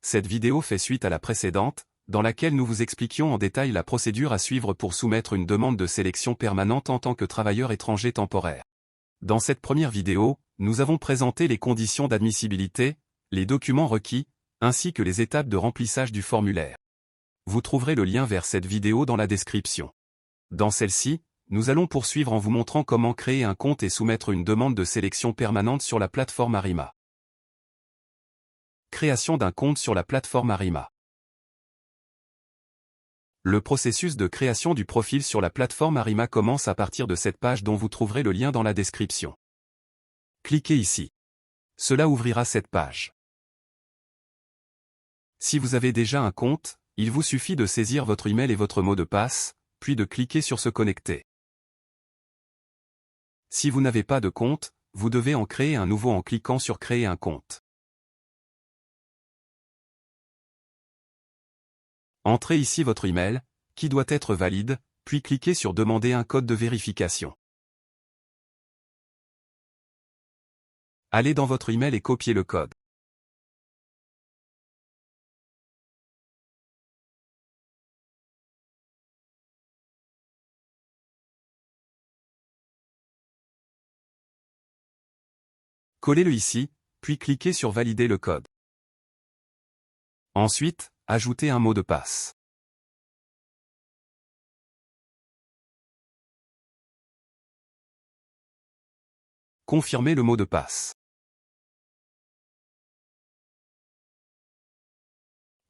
Cette vidéo fait suite à la précédente, dans laquelle nous vous expliquions en détail la procédure à suivre pour soumettre une demande de sélection permanente en tant que travailleur étranger temporaire. Dans cette première vidéo, nous avons présenté les conditions d'admissibilité, les documents requis, ainsi que les étapes de remplissage du formulaire. Vous trouverez le lien vers cette vidéo dans la description. Dans celle-ci, nous allons poursuivre en vous montrant comment créer un compte et soumettre une demande de sélection permanente sur la plateforme Arima. Création d'un compte sur la plateforme Arima. Le processus de création du profil sur la plateforme Arima commence à partir de cette page dont vous trouverez le lien dans la description. Cliquez ici. Cela ouvrira cette page. Si vous avez déjà un compte, il vous suffit de saisir votre email et votre mot de passe, puis de cliquer sur se connecter. Si vous n'avez pas de compte, vous devez en créer un nouveau en cliquant sur créer un compte. Entrez ici votre email, qui doit être valide, puis cliquez sur demander un code de vérification. Allez dans votre email et copiez le code. Collez-le ici, puis cliquez sur valider le code. Ensuite, ajoutez un mot de passe. Confirmez le mot de passe.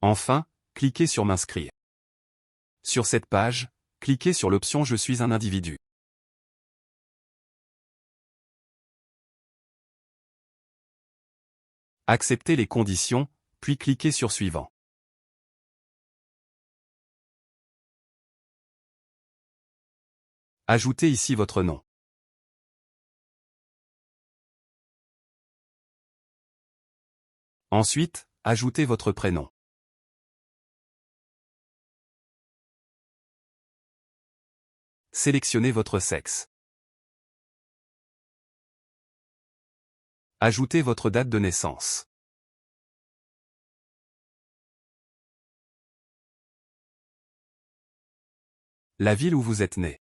Enfin, cliquez sur m'inscrire. Sur cette page, cliquez sur l'option Je suis un individu. Acceptez les conditions, puis cliquez sur Suivant. Ajoutez ici votre nom. Ensuite, ajoutez votre prénom. Sélectionnez votre sexe. Ajoutez votre date de naissance. La ville où vous êtes né.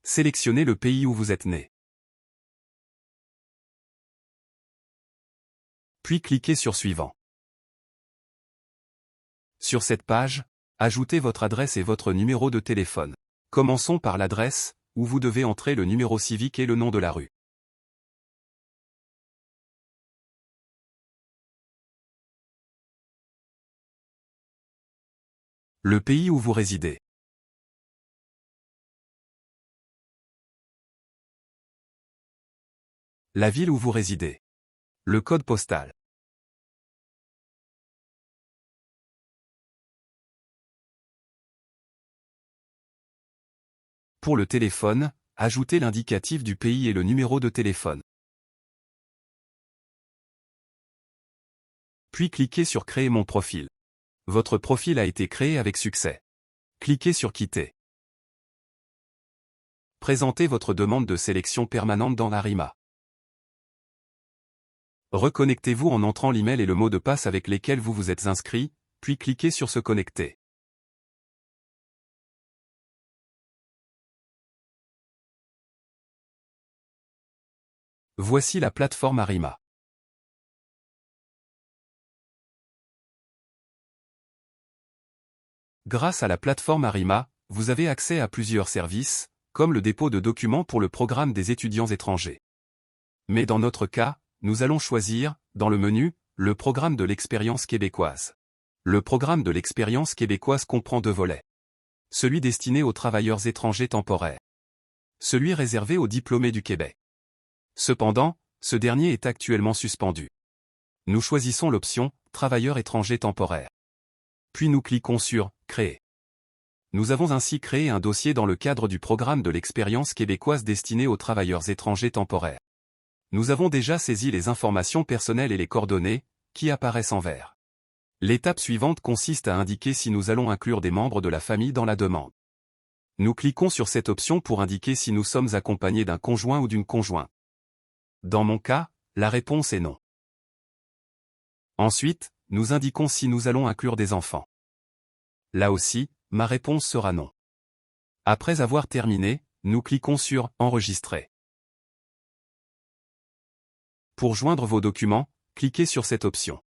Sélectionnez le pays où vous êtes né. Puis cliquez sur Suivant. Sur cette page, ajoutez votre adresse et votre numéro de téléphone. Commençons par l'adresse, où vous devez entrer le numéro civique et le nom de la rue. Le pays où vous résidez. La ville où vous résidez. Le code postal. Pour le téléphone, ajoutez l'indicatif du pays et le numéro de téléphone. Puis cliquez sur Créer mon profil. Votre profil a été créé avec succès. Cliquez sur Quitter. Présentez votre demande de sélection permanente dans Arima. Reconnectez-vous en entrant l'email et le mot de passe avec lesquels vous vous êtes inscrit, puis cliquez sur Se connecter. Voici la plateforme Arima. Grâce à la plateforme Arima, vous avez accès à plusieurs services, comme le dépôt de documents pour le programme des étudiants étrangers. Mais dans notre cas, nous allons choisir, dans le menu, le programme de l'expérience québécoise. Le programme de l'expérience québécoise comprend deux volets. Celui destiné aux travailleurs étrangers temporaires. Celui réservé aux diplômés du Québec. Cependant, ce dernier est actuellement suspendu. Nous choisissons l'option « Travailleurs étrangers temporaires ». Puis nous cliquons sur « Créer ». Nous avons ainsi créé un dossier dans le cadre du programme de l'expérience québécoise destiné aux travailleurs étrangers temporaires. Nous avons déjà saisi les informations personnelles et les coordonnées, qui apparaissent en vert. L'étape suivante consiste à indiquer si nous allons inclure des membres de la famille dans la demande. Nous cliquons sur cette option pour indiquer si nous sommes accompagnés d'un conjoint ou d'une conjointe. Dans mon cas, la réponse est non. Ensuite, nous indiquons si nous allons inclure des enfants. Là aussi, ma réponse sera non. Après avoir terminé, nous cliquons sur « Enregistrer ». Pour joindre vos documents, cliquez sur cette option.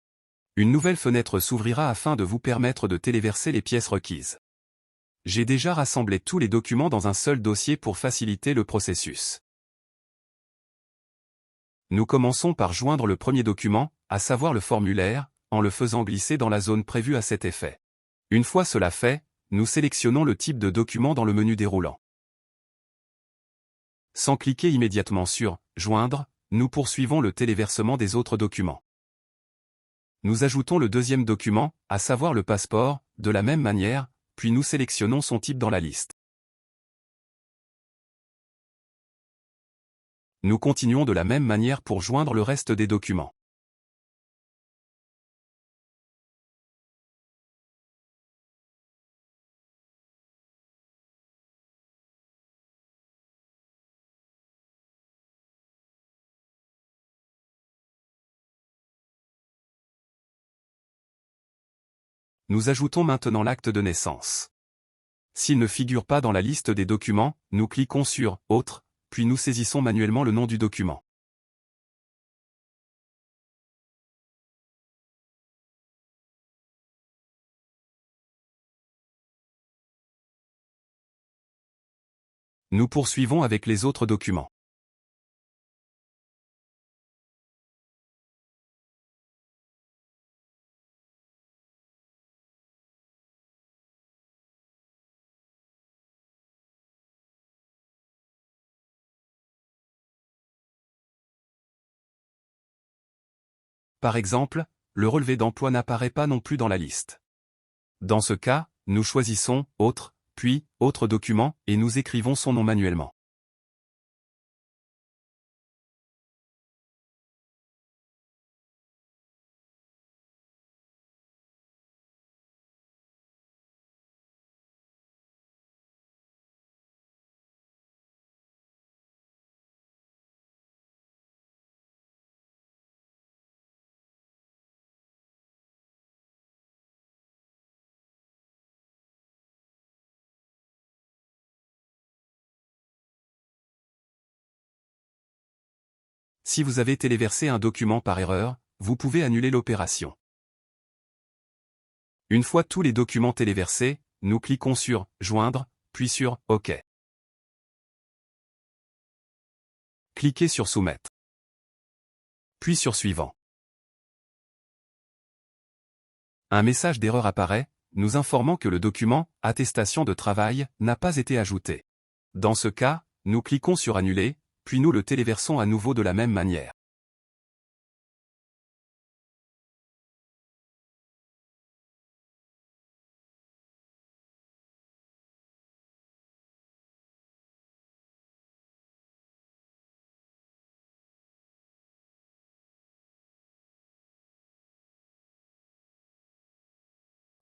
Une nouvelle fenêtre s'ouvrira afin de vous permettre de téléverser les pièces requises. J'ai déjà rassemblé tous les documents dans un seul dossier pour faciliter le processus. Nous commençons par joindre le premier document, à savoir le formulaire, en le faisant glisser dans la zone prévue à cet effet. Une fois cela fait, nous sélectionnons le type de document dans le menu déroulant. Sans cliquer immédiatement sur « Joindre », nous poursuivons le téléversement des autres documents. Nous ajoutons le deuxième document, à savoir le passeport, de la même manière, puis nous sélectionnons son type dans la liste. Nous continuons de la même manière pour joindre le reste des documents. Nous ajoutons maintenant l'acte de naissance. S'il ne figure pas dans la liste des documents, nous cliquons sur « Autre », puis nous saisissons manuellement le nom du document. Nous poursuivons avec les autres documents. Par exemple, le relevé d'emploi n'apparaît pas non plus dans la liste. Dans ce cas, nous choisissons « Autre », puis « Autre document » et nous écrivons son nom manuellement. Si vous avez téléversé un document par erreur, vous pouvez annuler l'opération. Une fois tous les documents téléversés, nous cliquons sur « Joindre », puis sur « OK ». Cliquez sur « Soumettre », puis sur « Suivant ». Un message d'erreur apparaît, nous informant que le document « Attestation de travail » n'a pas été ajouté. Dans ce cas, nous cliquons sur « Annuler », puis nous le téléversons à nouveau de la même manière.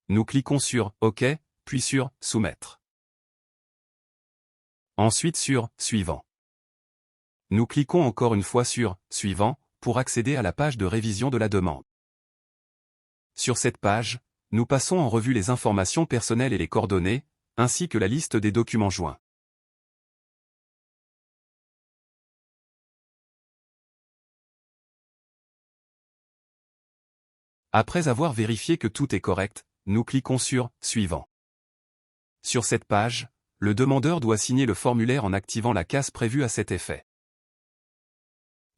Nous cliquons sur « OK », puis sur « Soumettre ». Ensuite sur « Suivant ». Nous cliquons encore une fois sur « Suivant » pour accéder à la page de révision de la demande. Sur cette page, nous passons en revue les informations personnelles et les coordonnées, ainsi que la liste des documents joints. Après avoir vérifié que tout est correct, nous cliquons sur « Suivant ». Sur cette page, le demandeur doit signer le formulaire en activant la case prévue à cet effet.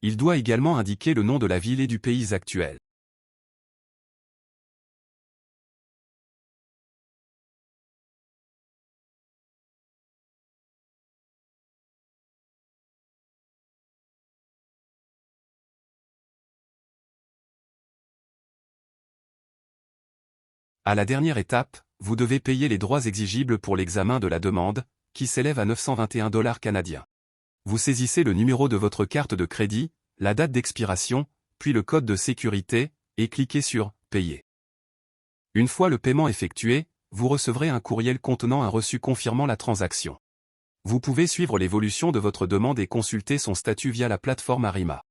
Il doit également indiquer le nom de la ville et du pays actuel. À la dernière étape, vous devez payer les droits exigibles pour l'examen de la demande, qui s'élève à 921 $ canadiens. Vous saisissez le numéro de votre carte de crédit, la date d'expiration, puis le code de sécurité, et cliquez sur « Payer ». Une fois le paiement effectué, vous recevrez un courriel contenant un reçu confirmant la transaction. Vous pouvez suivre l'évolution de votre demande et consulter son statut via la plateforme Arima.